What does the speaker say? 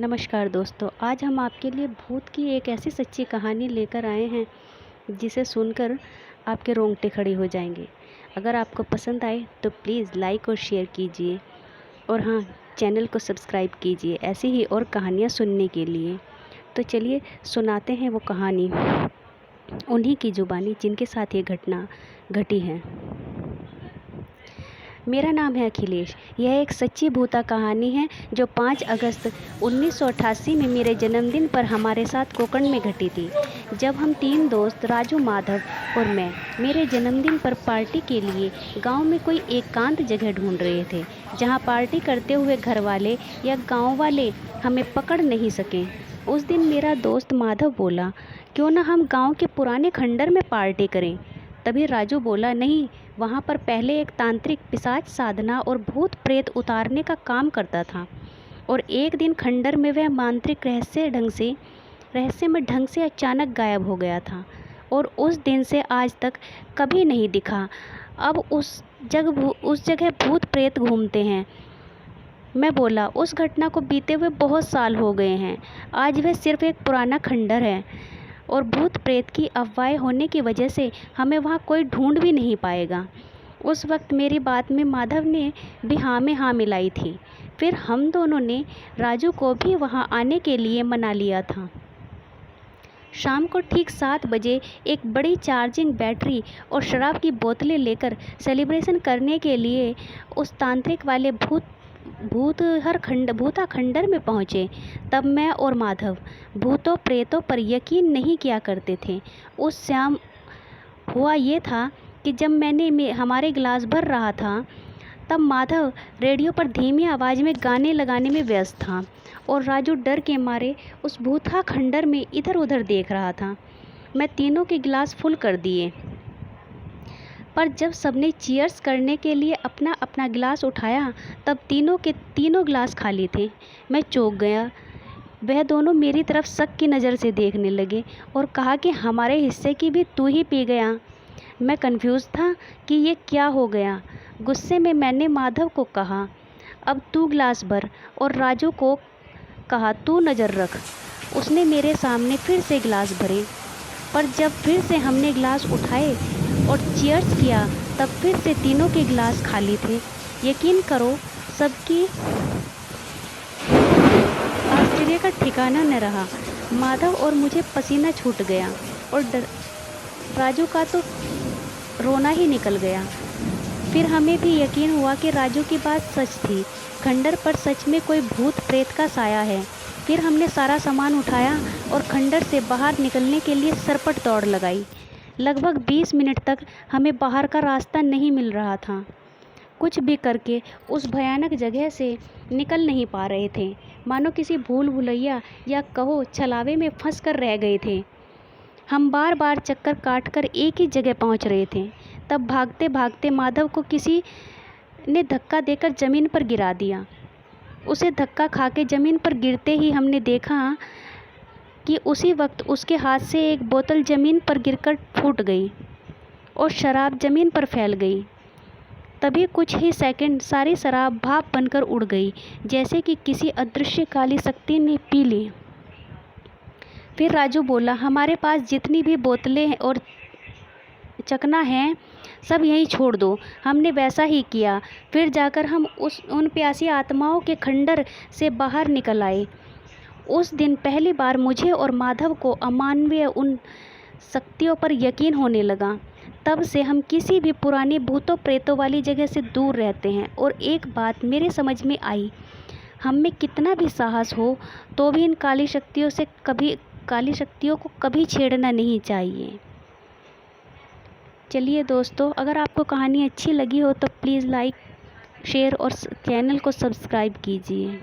नमस्कार दोस्तों, आज हम आपके लिए भूत की एक ऐसी सच्ची कहानी लेकर आए हैं जिसे सुनकर आपके रोंगटे खड़े हो जाएंगे। अगर आपको पसंद आए तो प्लीज़ लाइक और शेयर कीजिए और हाँ, चैनल को सब्सक्राइब कीजिए ऐसी ही और कहानियाँ सुनने के लिए। तो चलिए सुनाते हैं वो कहानी उन्हीं की ज़ुबानी जिनके साथ ये घटना घटी है। मेरा नाम है अखिलेश। यह एक सच्ची भूता कहानी है जो 5 अगस्त 1988 में मेरे जन्मदिन पर हमारे साथ कोकण में घटी थी। जब हम 3 दोस्त राजू, माधव और मैं मेरे जन्मदिन पर पार्टी के लिए गांव में कोई एकांत जगह ढूंढ रहे थे जहां पार्टी करते हुए घर वाले या गांव वाले हमें पकड़ नहीं सकें। उस दिन मेरा दोस्त माधव बोला, क्यों ना हम गांव के पुराने खंडर में पार्टी करें। तभी राजू बोला, नहीं, वहाँ पर पहले एक तांत्रिक पिशाच साधना और भूत प्रेत उतारने का काम करता था और एक दिन खंडर में वह मांत्रिक रहस्यमय ढंग से अचानक गायब हो गया था और उस दिन से आज तक कभी नहीं दिखा। अब उस जगह भूत प्रेत घूमते हैं। मैं बोला, उस घटना को बीते हुए बहुत साल हो गए हैं। आज वह सिर्फ एक पुराना खंडर है और भूत प्रेत की अफवाहें होने की वजह से हमें वहाँ कोई ढूंढ भी नहीं पाएगा। उस वक्त मेरी बात में माधव ने भी हाँ में हाँ मिलाई थी। फिर हम दोनों ने राजू को भी वहाँ आने के लिए मना लिया था। शाम को ठीक 7 बजे एक बड़ी चार्जिंग बैटरी और शराब की बोतलें लेकर सेलिब्रेशन करने के लिए उस तांत्रिक वाले भूता खंडर में पहुँचे। तब मैं और माधव भूतों प्रेतों पर यकीन नहीं किया करते थे। उस शाम हुआ ये था कि जब मैंने हमारे गिलास भर रहा था तब माधव रेडियो पर धीमी आवाज़ में गाने लगाने में व्यस्त था और राजू डर के मारे उस भूता खंडर में इधर उधर देख रहा था। मैं तीनों के गिलास फुल कर दिए, पर जब सबने चीयर्स करने के लिए अपना अपना गिलास उठाया तब तीनों के तीनों गिलास खाली थे। मैं चौंक गया। वह दोनों मेरी तरफ शक की नज़र से देखने लगे और कहा कि हमारे हिस्से की भी तू ही पी गया। मैं कंफ्यूज था कि ये क्या हो गया। गुस्से में मैंने माधव को कहा, अब तू गिलास भर, और राजू को कहा, तू नज़र रख। उसने मेरे सामने फिर से गिलास भरे, पर जब फिर से हमने गिलास उठाए और चीयर्स किया तब फिर से तीनों के गिलास खाली थे। यकीन करो, सबकी आश्चर्य का ठिकाना न रहा। माधव और मुझे पसीना छूट गया और राजू का तो रोना ही निकल गया। फिर हमें भी यकीन हुआ कि राजू की बात सच थी। खंडर पर सच में कोई भूत प्रेत का साया है। फिर हमने सारा सामान उठाया और खंडर से बाहर निकलने के लिए सरपट दौड़ लगाई। लगभग 20 मिनट तक हमें बाहर का रास्ता नहीं मिल रहा था। कुछ भी करके उस भयानक जगह से निकल नहीं पा रहे थे, मानो किसी भूल भुलैया या कहो छलावे में फंस कर रह गए थे। हम बार बार चक्कर काटकर एक ही जगह पहुंच रहे थे। तब भागते भागते माधव को किसी ने धक्का देकर ज़मीन पर गिरा दिया। उसे धक्का खाके ज़मीन पर गिरते ही हमने देखा कि उसी वक्त उसके हाथ से एक बोतल ज़मीन पर गिरकर फूट गई और शराब ज़मीन पर फैल गई। तभी कुछ ही सेकंड सारी शराब भाप बनकर उड़ गई, जैसे कि किसी अदृश्य काली शक्ति ने पी ली। फिर राजू बोला, हमारे पास जितनी भी बोतलें और चकना हैं सब यहीं छोड़ दो। हमने वैसा ही किया। फिर जाकर हम उन प्यासी आत्माओं के खंडर से बाहर निकल आए। उस दिन पहली बार मुझे और माधव को अमानवीय उन शक्तियों पर यकीन होने लगा। तब से हम किसी भी पुरानी भूतों प्रेतों वाली जगह से दूर रहते हैं। और एक बात मेरे समझ में आई, हम में कितना भी साहस हो तो भी इन काली शक्तियों को कभी छेड़ना नहीं चाहिए। चलिए दोस्तों, अगर आपको कहानी अच्छी लगी हो तो प्लीज़ लाइक, शेयर और चैनल को सब्सक्राइब कीजिए।